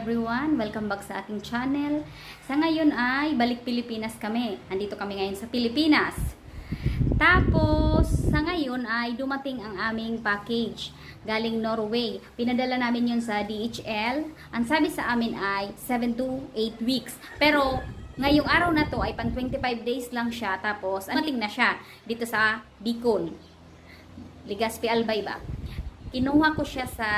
everyone! Welcome back sa aking channel. Sa ngayon ay balik Pilipinas kami. Andito kami ngayon sa Pilipinas. Tapos, sa ngayon ay dumating ang aming package galing Norway. Pinadala namin yun sa DHL. Ang sabi sa amin ay 7 to 8 weeks. Pero, ngayong araw na to ay pang 25 days lang siya. Tapos, dumating na siya dito sa Bicol. Legazpi Albay ba? Kinuha ko siya sa...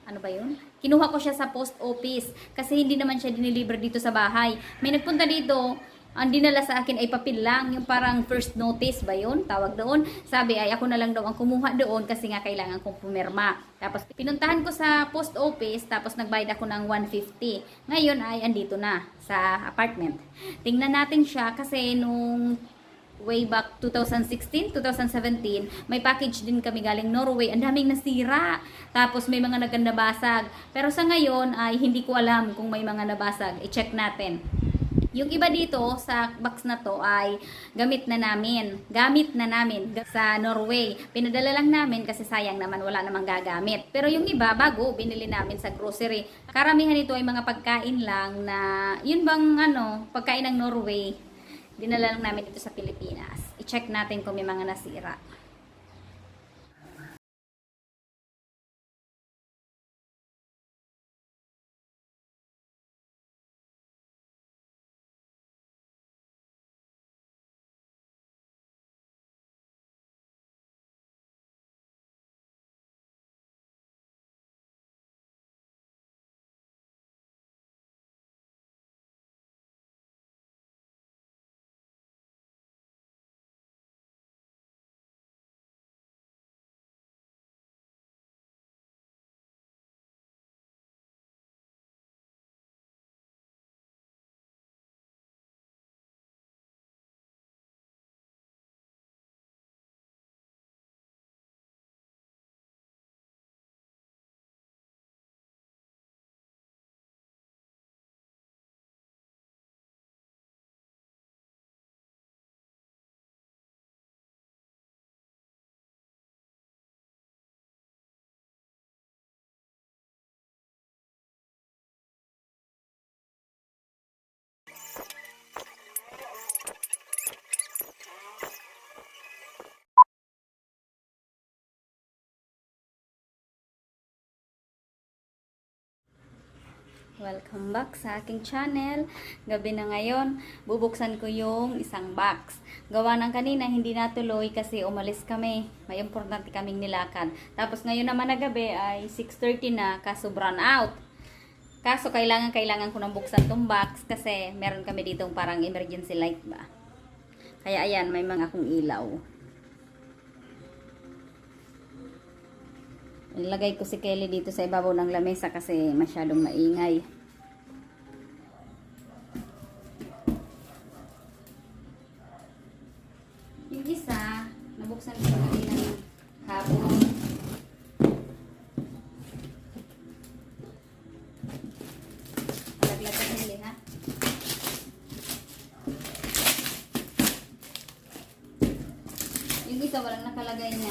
ano ba yun? Kinuha ko siya sa post office kasi hindi naman siya diniliver dito sa bahay. May nagpunta dito, ang dinala sa akin ay papel lang, yung parang first notice ba yun? Tawag doon. Sabi ay ako na lang daw ang kumuha doon kasi nga kailangan kong pumirma. Tapos pinuntahan ko sa post office, tapos nagbayad ako ng 150. Ngayon ay andito na sa apartment. Tingnan natin siya kasi nung way back 2016, 2017, may package din kami galing Norway. Ang daming nasira. Tapos may mga nabasag. Pero sa ngayon ay hindi ko alam kung may mga nabasag. I-check natin. Yung iba dito sa box na to ay gamit na namin sa Norway. Pinadala lang namin kasi sayang naman wala namang gagamit. Pero yung iba bago binili namin sa grocery. Karamihan nito ay mga pagkain lang na yun bang pagkain ng Norway. Dinala lang namin dito sa Pilipinas. I-check natin kung may mga nasira. Welcome back sa aking channel. Gabi na ngayon, bubuksan ko yung isang box. Gawa ng kanina, hindi natuloy kasi umalis kami. May importante kaming nilakad. Tapos ngayon naman na gabi ay 6:30 na, kaso brown out. Kaso kailangan ko nang buksan tong box kasi meron kami ditong parang emergency light ba. Kaya ayan, may mga akong ilaw. Ilagay ko si Kelly dito sa ibabaw ng lamesa kasi masyadong maingay. Yung isa, nabuksan ko kanina ng hapon. Alaglag ka Kelly, ha? Yung isa walang nakalagay na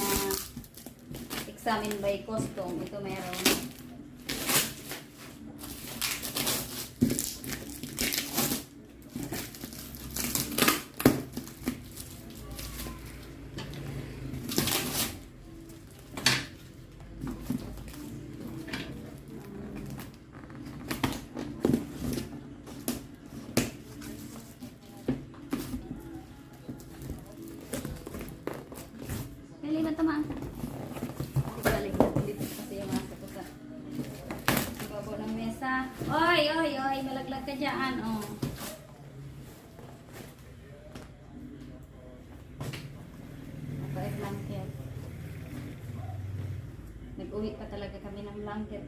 examine by custom. Ito meron. Kailan matamaan? Oy, malaglag ka dyan, oh. Napait blanket. Nag-uwi pa talaga kami ng blanket.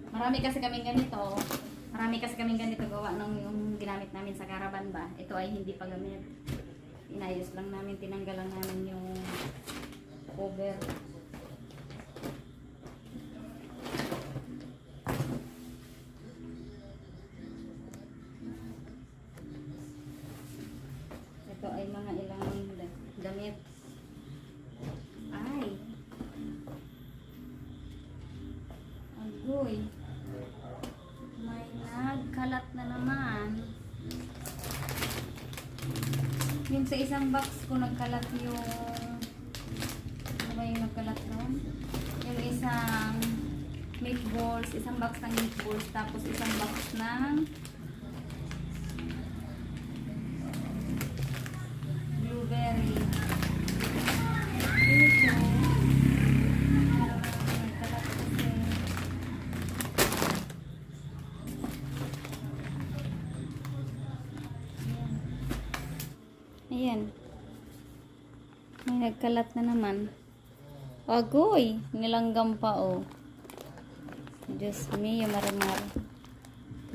Marami kasi kaming ganito gawa ng yung ginamit namin sa caravan ba. Ito ay hindi pa gamit. Inayos lang namin, tinanggal lang namin yung cover. Ito ay mga ilang damit. Ay. Ang good. ilang box ko nagkalat yung ano ba yung nagkalat nun? Yung isang meatballs, isang box ng meatballs, tapos isang box ng blueberry. Ito. Nagkalat kasi. Ayan. May nagkalat na naman. Agoy! Nilanggam pa, oh. Diyos me, marimar.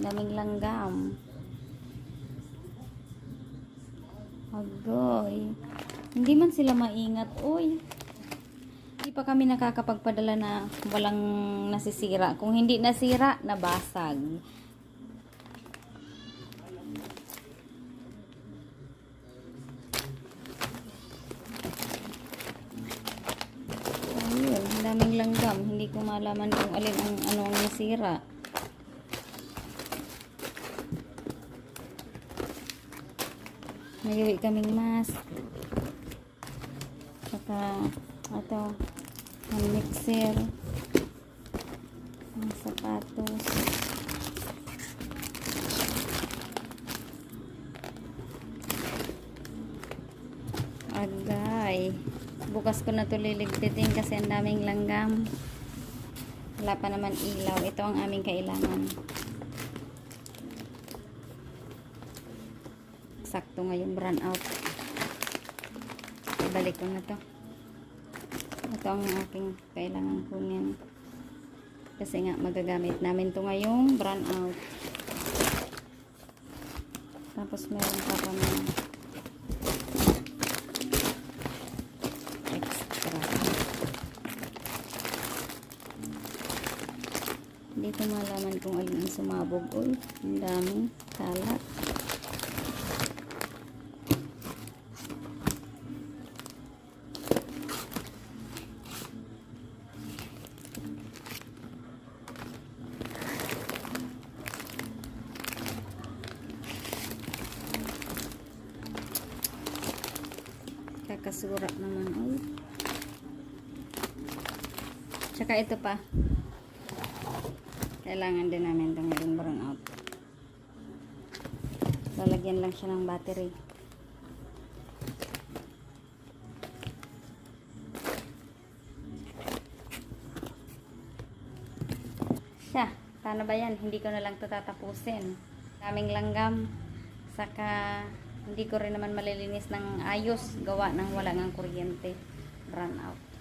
Daming langgam. Agoy. Hindi man sila maingat, oy. Hindi pa kami nakakapagpadala na walang nasisira. Kung hindi nasira, nabasag. Ayun, daming langgam. Hindi ko malaman kung alin ang anong nasira. Mayuwi kaming mask. Saka, ito, ang mixer. Ang sapatos. Agay. Bukas ko na ito liligpitin kasi ang daming langgam. Wala pa naman ilaw. Ito ang aming kailangan. Sakto ngayong run out. Ibalik ko na to. Ito ang aking kailangan kunin. Kasi nga magagamit namin to ngayong run out. Tapos meron pa kami extra. Hindi ko malaman kung alin ang sumabog. Uy, ang daming kalat. Kakasurak naman. Uy. Tsaka ito pa. Kailangan din namin itong ngayong burn out. Lalagyan lang siya ng battery. Siya. Paano ba yan? Hindi ko na lang ito tatapusin. Daming langgam. Saka hindi ko rin naman malilinis ng ayos gawa ng wala ng kuryente. Run out.